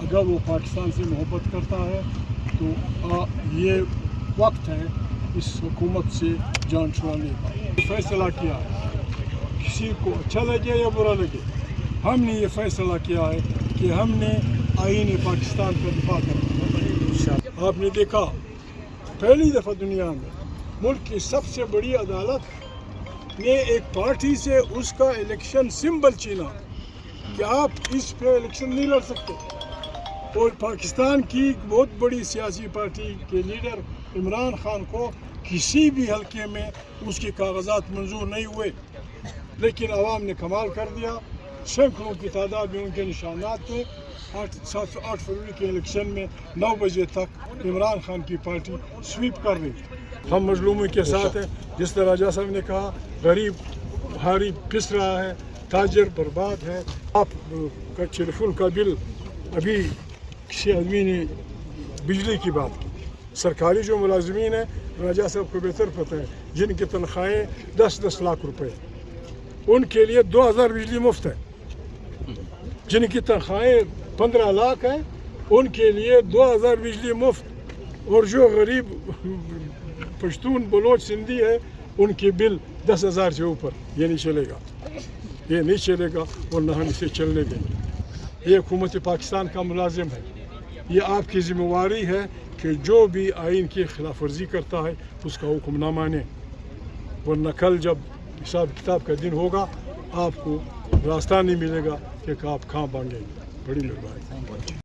अगर वो पाकिस्तान से मोहब्बत करता है तो ये वक्त है इस हुकूमत से जान छुड़ाने का। फैसला किया है, किसी को अच्छा लगे या बुरा लगे, हमने ये फैसला किया है कि हमने आईन पाकिस्तान का दिफा करना। आपने देखा पहली दफ़ा दुनिया में मुल्क की सबसे बड़ी अदालत ने एक पार्टी से उसका इलेक्शन सिंबल छीना कि आप इस पे इलेक्शन नहीं लड़ सकते। और पाकिस्तान की बहुत बड़ी सियासी पार्टी के लीडर इमरान खान को किसी भी हलके में उसके कागजात मंजूर नहीं हुए, लेकिन आवाम ने कमाल कर दिया। सैकड़ों की तादाद में उनके निशानात थे। 8 फरवरी के इलेक्शन में 9 बजे तक इमरान खान की पार्टी स्वीप कर रही। हम मजलूमों के साथ हैं। जिस तरह राजा साहब ने कहा, गरीब हारी पिस रहा है, ताजर बर्बाद है। आप का टेलीफोन का बिल, अभी किसी आदमी ने बिजली की बात की, सरकारी जो मुलाजमीन है, राजा साहब को बेहतर पता है, जिनकी तनख्वाहें 10-10 लाख रुपए, उनके लिए 2000 बिजली मुफ्त है। जिनकी तनख्वाहें 15 लाख है, उनके लिए 2000 बिजली मुफ्त। और जो गरीब पश्तून बलोच सिंधी है, उनके बिल 10,000 से ऊपर। ये नहीं चलेगा, ये नहीं चलेगा और न हम इसे चलने देंगे। ये हुकूमत पाकिस्तान का मुलाजिम है। ये आपकी ज़िम्मेवारी है कि जो भी आइन की खिलाफ वर्जी करता है उसका हुक्म ना माने, वरना कल जब हिसाब किताब का दिन होगा आपको रास्ता नहीं मिलेगा कि आप कहाँ भागेंगे। बड़ी मेहरबानी।